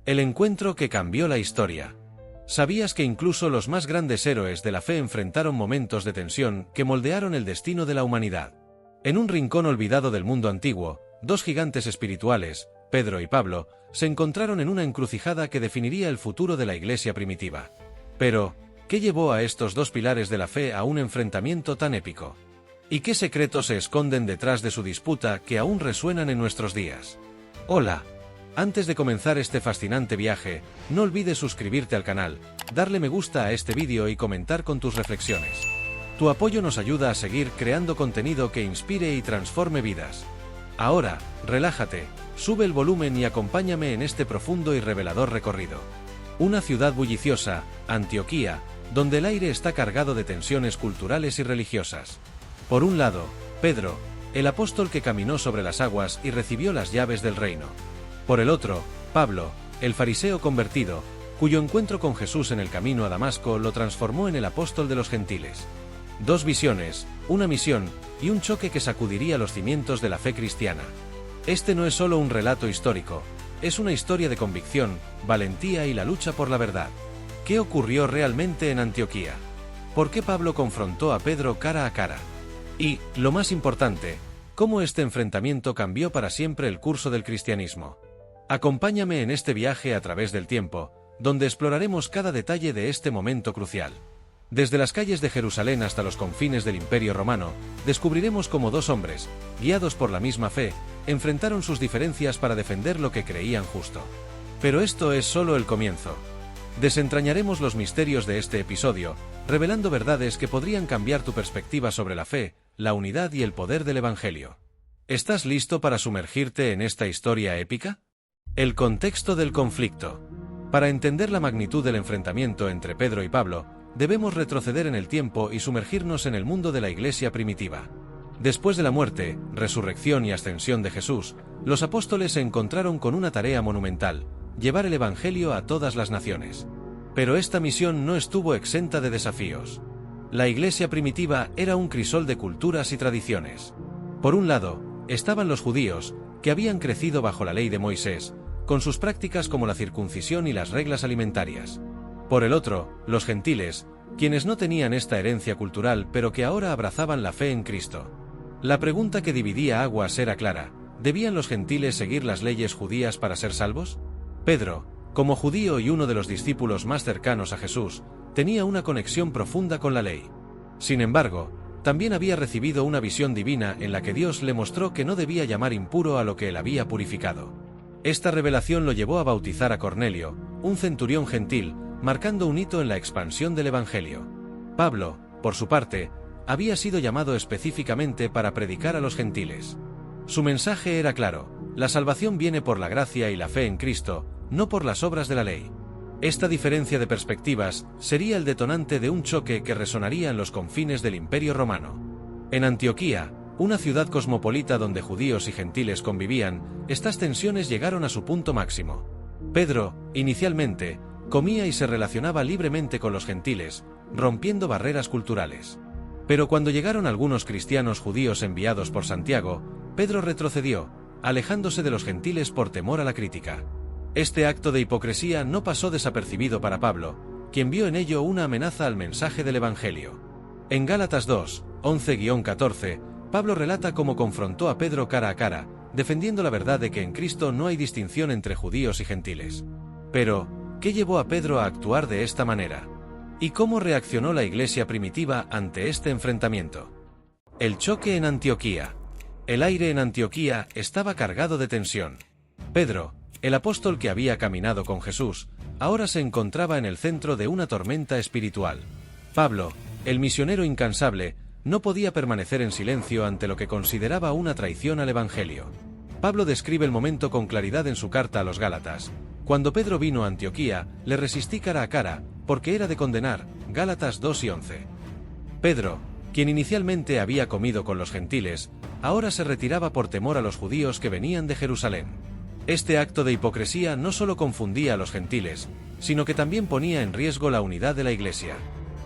El encuentro que cambió la historia. ¿Sabías que incluso los más grandes héroes de la fe enfrentaron momentos de tensión que moldearon el destino de la humanidad? En un rincón olvidado del mundo antiguo, dos gigantes espirituales, Pedro y Pablo, se encontraron en una encrucijada que definiría el futuro de la Iglesia primitiva. Pero, ¿qué llevó a estos dos pilares de la fe a un enfrentamiento tan épico? ¿Y qué secretos se esconden detrás de su disputa que aún resuenan en nuestros días? Hola. Antes de comenzar este fascinante viaje, no olvides suscribirte al canal, darle me gusta a este vídeo y comentar con tus reflexiones. Tu apoyo nos ayuda a seguir creando contenido que inspire y transforme vidas. Ahora, relájate, sube el volumen y acompáñame en este profundo y revelador recorrido. Una ciudad bulliciosa, Antioquía, donde el aire está cargado de tensiones culturales y religiosas. Por un lado, Pedro, el apóstol que caminó sobre las aguas y recibió las llaves del reino. Por el otro, Pablo, el fariseo convertido, cuyo encuentro con Jesús en el camino a Damasco lo transformó en el apóstol de los gentiles. Dos visiones, una misión y un choque que sacudiría los cimientos de la fe cristiana. Este no es solo un relato histórico, es una historia de convicción, valentía y la lucha por la verdad. ¿Qué ocurrió realmente en Antioquía? ¿Por qué Pablo confrontó a Pedro cara a cara? Y, lo más importante, ¿cómo este enfrentamiento cambió para siempre el curso del cristianismo? Acompáñame en este viaje a través del tiempo, donde exploraremos cada detalle de este momento crucial. Desde las calles de Jerusalén hasta los confines del Imperio Romano, descubriremos cómo dos hombres, guiados por la misma fe, enfrentaron sus diferencias para defender lo que creían justo. Pero esto es solo el comienzo. Desentrañaremos los misterios de este episodio, revelando verdades que podrían cambiar tu perspectiva sobre la fe, la unidad y el poder del Evangelio. ¿Estás listo para sumergirte en esta historia épica? El contexto del conflicto. Para entender la magnitud del enfrentamiento entre Pedro y Pablo, debemos retroceder en el tiempo y sumergirnos en el mundo de la Iglesia primitiva. Después de la muerte, resurrección y ascensión de Jesús, los apóstoles se encontraron con una tarea monumental: llevar el Evangelio a todas las naciones. Pero esta misión no estuvo exenta de desafíos. La Iglesia primitiva era un crisol de culturas y tradiciones. Por un lado, estaban los judíos, que habían crecido bajo la ley de Moisés, con sus prácticas como la circuncisión y las reglas alimentarias. Por el otro, los gentiles, quienes no tenían esta herencia cultural pero que ahora abrazaban la fe en Cristo. La pregunta que dividía aguas era clara: ¿debían los gentiles seguir las leyes judías para ser salvos? Pedro, como judío y uno de los discípulos más cercanos a Jesús, tenía una conexión profunda con la ley. Sin embargo, también había recibido una visión divina en la que Dios le mostró que no debía llamar impuro a lo que él había purificado. Esta revelación lo llevó a bautizar a Cornelio, un centurión gentil, marcando un hito en la expansión del Evangelio. Pablo, por su parte, había sido llamado específicamente para predicar a los gentiles. Su mensaje era claro: la salvación viene por la gracia y la fe en Cristo, no por las obras de la ley. Esta diferencia de perspectivas sería el detonante de un choque que resonaría en los confines del Imperio Romano. En Antioquía, una ciudad cosmopolita donde judíos y gentiles convivían, estas tensiones llegaron a su punto máximo. Pedro, inicialmente, comía y se relacionaba libremente con los gentiles, rompiendo barreras culturales. Pero cuando llegaron algunos cristianos judíos enviados por Santiago, Pedro retrocedió, alejándose de los gentiles por temor a la crítica. Este acto de hipocresía no pasó desapercibido para Pablo, quien vio en ello una amenaza al mensaje del Evangelio. En Gálatas 2, 11-14, Pablo relata cómo confrontó a Pedro cara a cara, defendiendo la verdad de que en Cristo no hay distinción entre judíos y gentiles. Pero, ¿qué llevó a Pedro a actuar de esta manera? ¿Y cómo reaccionó la Iglesia primitiva ante este enfrentamiento? El choque en Antioquía. El aire en Antioquía estaba cargado de tensión. Pedro, el apóstol que había caminado con Jesús, ahora se encontraba en el centro de una tormenta espiritual. Pablo, el misionero incansable, no podía permanecer en silencio ante lo que consideraba una traición al Evangelio. Pablo describe el momento con claridad en su carta a los Gálatas: cuando Pedro vino a Antioquía, le resistí cara a cara, porque era de condenar. Gálatas 2 y 11. Pedro, quien inicialmente había comido con los gentiles, ahora se retiraba por temor a los judíos que venían de Jerusalén. Este acto de hipocresía no solo confundía a los gentiles, sino que también ponía en riesgo la unidad de la Iglesia.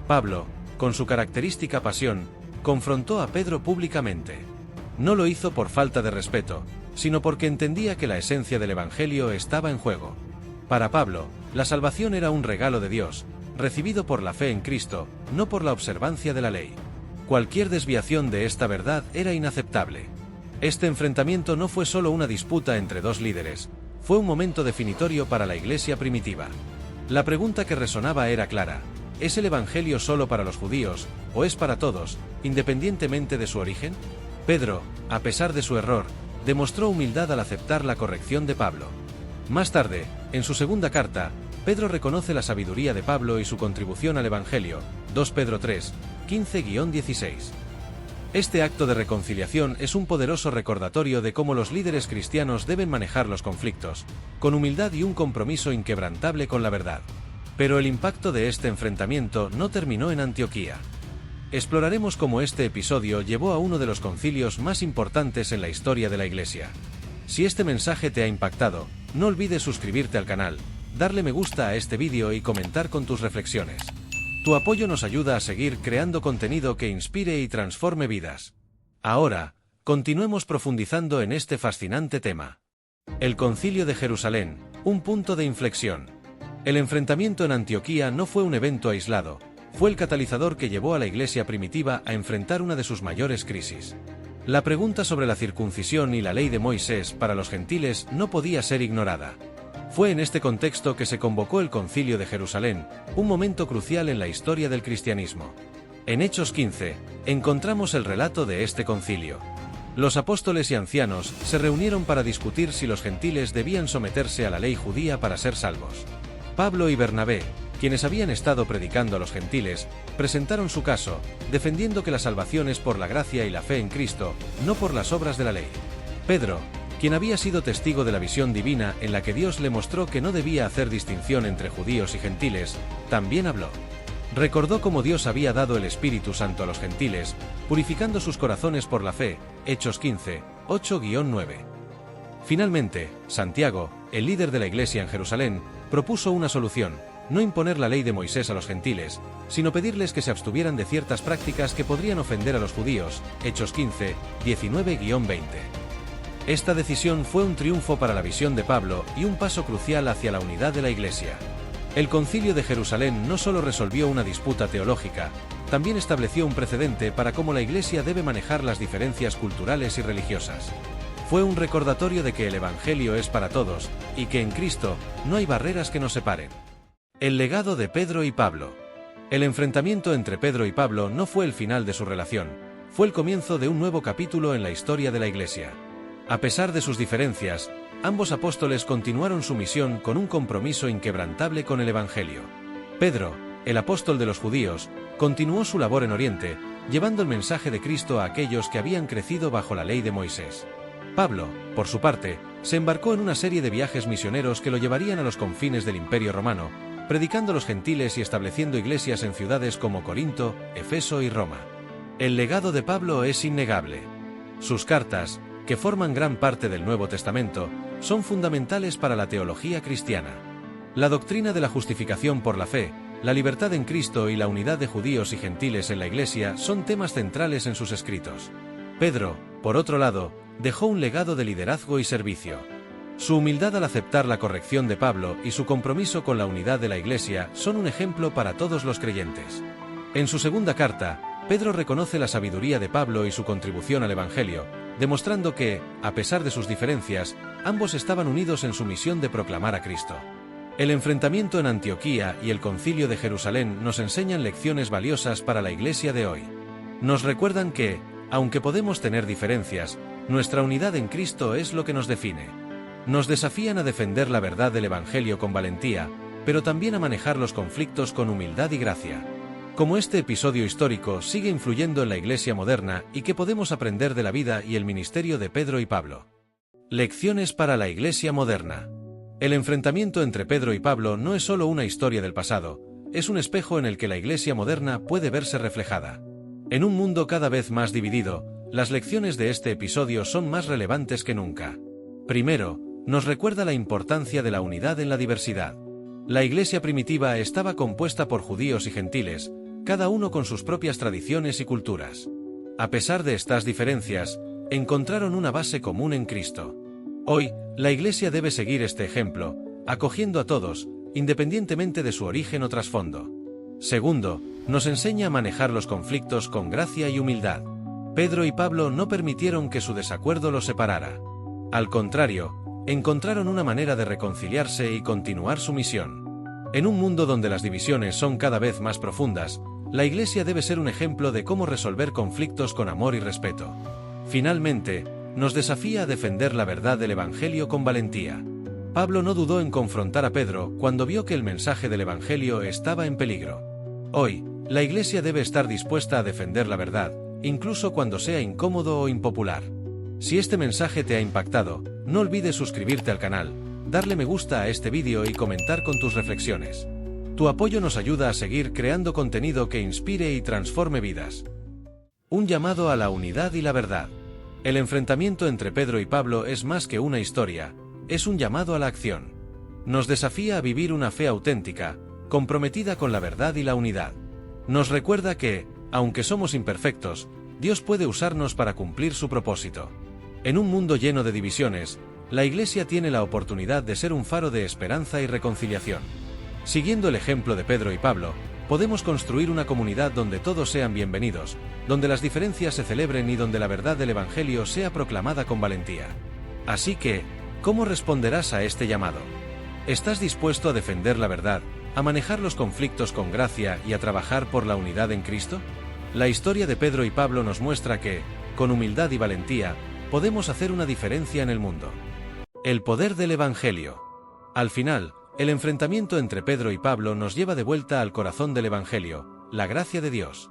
Pablo, con su característica pasión, confrontó a Pedro públicamente. No lo hizo por falta de respeto, sino porque entendía que la esencia del Evangelio estaba en juego. Para Pablo, la salvación era un regalo de Dios, recibido por la fe en Cristo, no por la observancia de la ley. Cualquier desviación de esta verdad era inaceptable. Este enfrentamiento no fue solo una disputa entre dos líderes, fue un momento definitorio para la iglesia primitiva. La pregunta que resonaba era clara: ¿es el Evangelio solo para los judíos, o es para todos, independientemente de su origen? Pedro, a pesar de su error, demostró humildad al aceptar la corrección de Pablo. Más tarde, en su segunda carta, Pedro reconoce la sabiduría de Pablo y su contribución al Evangelio, 2 Pedro 3, 15-16. Este acto de reconciliación es un poderoso recordatorio de cómo los líderes cristianos deben manejar los conflictos, con humildad y un compromiso inquebrantable con la verdad. Pero el impacto de este enfrentamiento no terminó en Antioquía. Exploraremos cómo este episodio llevó a uno de los concilios más importantes en la historia de la Iglesia. Si este mensaje te ha impactado, no olvides suscribirte al canal, darle me gusta a este vídeo y comentar con tus reflexiones. Tu apoyo nos ayuda a seguir creando contenido que inspire y transforme vidas. Ahora, continuemos profundizando en este fascinante tema. El Concilio de Jerusalén, un punto de inflexión. El enfrentamiento en Antioquía no fue un evento aislado, fue el catalizador que llevó a la iglesia primitiva a enfrentar una de sus mayores crisis. La pregunta sobre la circuncisión y la ley de Moisés para los gentiles no podía ser ignorada. Fue en este contexto que se convocó el Concilio de Jerusalén, un momento crucial en la historia del cristianismo. En Hechos 15, encontramos el relato de este concilio. Los apóstoles y ancianos se reunieron para discutir si los gentiles debían someterse a la ley judía para ser salvos. Pablo y Bernabé, quienes habían estado predicando a los gentiles, presentaron su caso, defendiendo que la salvación es por la gracia y la fe en Cristo, no por las obras de la ley. Pedro, quien había sido testigo de la visión divina en la que Dios le mostró que no debía hacer distinción entre judíos y gentiles, también habló. Recordó cómo Dios había dado el Espíritu Santo a los gentiles, purificando sus corazones por la fe, Hechos 15, 8-9. Finalmente, Santiago, el líder de la iglesia en Jerusalén, propuso una solución: no imponer la ley de Moisés a los gentiles, sino pedirles que se abstuvieran de ciertas prácticas que podrían ofender a los judíos, Hechos 15, 19-20. Esta decisión fue un triunfo para la visión de Pablo y un paso crucial hacia la unidad de la Iglesia. El Concilio de Jerusalén no solo resolvió una disputa teológica, también estableció un precedente para cómo la Iglesia debe manejar las diferencias culturales y religiosas. Fue un recordatorio de que el Evangelio es para todos, y que en Cristo no hay barreras que nos separen. El legado de Pedro y Pablo. El enfrentamiento entre Pedro y Pablo no fue el final de su relación, fue el comienzo de un nuevo capítulo en la historia de la Iglesia. A pesar de sus diferencias, ambos apóstoles continuaron su misión con un compromiso inquebrantable con el Evangelio. Pedro, el apóstol de los judíos, continuó su labor en Oriente, llevando el mensaje de Cristo a aquellos que habían crecido bajo la ley de Moisés. Pablo, por su parte, se embarcó en una serie de viajes misioneros que lo llevarían a los confines del Imperio Romano, predicando a los gentiles y estableciendo iglesias en ciudades como Corinto, Efeso y Roma. El legado de Pablo es innegable. Sus cartas, que forman gran parte del Nuevo Testamento, son fundamentales para la teología cristiana. La doctrina de la justificación por la fe, la libertad en Cristo y la unidad de judíos y gentiles en la Iglesia son temas centrales en sus escritos. Pedro, por otro lado, dejó un legado de liderazgo y servicio. Su humildad al aceptar la corrección de Pablo y su compromiso con la unidad de la Iglesia son un ejemplo para todos los creyentes. En su segunda carta, Pedro reconoce la sabiduría de Pablo y su contribución al Evangelio, demostrando que, a pesar de sus diferencias, ambos estaban unidos en su misión de proclamar a Cristo. El enfrentamiento en Antioquía y el Concilio de Jerusalén nos enseñan lecciones valiosas para la Iglesia de hoy. Nos recuerdan que, aunque podemos tener diferencias, nuestra unidad en Cristo es lo que nos define. Nos desafían a defender la verdad del Evangelio con valentía, pero también a manejar los conflictos con humildad y gracia. Cómo este episodio histórico sigue influyendo en la Iglesia moderna y qué podemos aprender de la vida y el ministerio de Pedro y Pablo. Lecciones para la Iglesia moderna. El enfrentamiento entre Pedro y Pablo no es solo una historia del pasado, es un espejo en el que la Iglesia moderna puede verse reflejada. En un mundo cada vez más dividido, las lecciones de este episodio son más relevantes que nunca. Primero, nos recuerda la importancia de la unidad en la diversidad. La Iglesia primitiva estaba compuesta por judíos y gentiles, cada uno con sus propias tradiciones y culturas. A pesar de estas diferencias, encontraron una base común en Cristo. Hoy, la Iglesia debe seguir este ejemplo, acogiendo a todos, independientemente de su origen o trasfondo. Segundo, nos enseña a manejar los conflictos con gracia y humildad. Pedro y Pablo no permitieron que su desacuerdo los separara. Al contrario, encontraron una manera de reconciliarse y continuar su misión. En un mundo donde las divisiones son cada vez más profundas, la Iglesia debe ser un ejemplo de cómo resolver conflictos con amor y respeto. Finalmente, nos desafía a defender la verdad del Evangelio con valentía. Pablo no dudó en confrontar a Pedro cuando vio que el mensaje del Evangelio estaba en peligro. Hoy, la Iglesia debe estar dispuesta a defender la verdad, incluso cuando sea incómodo o impopular. Si este mensaje te ha impactado, no olvides suscribirte al canal, darle me gusta a este vídeo y comentar con tus reflexiones. Tu apoyo nos ayuda a seguir creando contenido que inspire y transforme vidas. Un llamado a la unidad y la verdad. El enfrentamiento entre Pedro y Pablo es más que una historia, es un llamado a la acción. Nos desafía a vivir una fe auténtica, comprometida con la verdad y la unidad. Nos recuerda que, aunque somos imperfectos, Dios puede usarnos para cumplir su propósito. En un mundo lleno de divisiones, la Iglesia tiene la oportunidad de ser un faro de esperanza y reconciliación. Siguiendo el ejemplo de Pedro y Pablo, podemos construir una comunidad donde todos sean bienvenidos, donde las diferencias se celebren y donde la verdad del Evangelio sea proclamada con valentía. Así que, ¿cómo responderás a este llamado? ¿Estás dispuesto a defender la verdad, a manejar los conflictos con gracia y a trabajar por la unidad en Cristo? La historia de Pedro y Pablo nos muestra que, con humildad y valentía, podemos hacer una diferencia en el mundo. El poder del Evangelio. Al final, el enfrentamiento entre Pedro y Pablo nos lleva de vuelta al corazón del Evangelio, la gracia de Dios.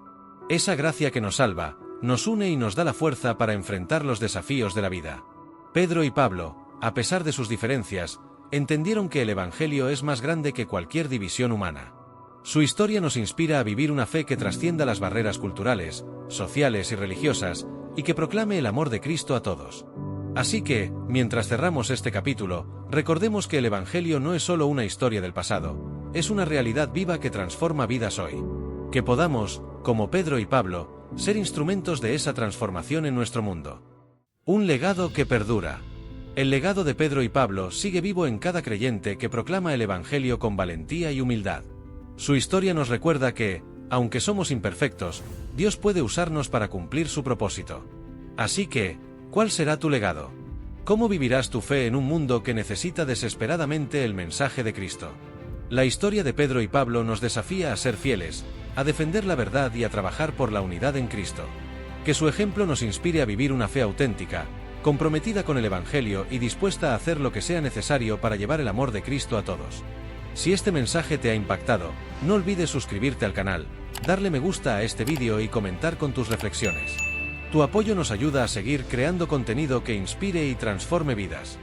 Esa gracia que nos salva, nos une y nos da la fuerza para enfrentar los desafíos de la vida. Pedro y Pablo, a pesar de sus diferencias, entendieron que el Evangelio es más grande que cualquier división humana. Su historia nos inspira a vivir una fe que trascienda las barreras culturales, sociales y religiosas, y que proclame el amor de Cristo a todos. Así que, mientras cerramos este capítulo, recordemos que el Evangelio no es solo una historia del pasado, es una realidad viva que transforma vidas hoy. Que podamos, como Pedro y Pablo, ser instrumentos de esa transformación en nuestro mundo. Un legado que perdura. El legado de Pedro y Pablo sigue vivo en cada creyente que proclama el Evangelio con valentía y humildad. Su historia nos recuerda que, aunque somos imperfectos, Dios puede usarnos para cumplir su propósito. Así que, ¿cuál será tu legado? ¿Cómo vivirás tu fe en un mundo que necesita desesperadamente el mensaje de Cristo? La historia de Pedro y Pablo nos desafía a ser fieles, a defender la verdad y a trabajar por la unidad en Cristo. Que su ejemplo nos inspire a vivir una fe auténtica, comprometida con el Evangelio y dispuesta a hacer lo que sea necesario para llevar el amor de Cristo a todos. Si este mensaje te ha impactado, no olvides suscribirte al canal, darle me gusta a este vídeo y comentar con tus reflexiones. Tu apoyo nos ayuda a seguir creando contenido que inspire y transforme vidas.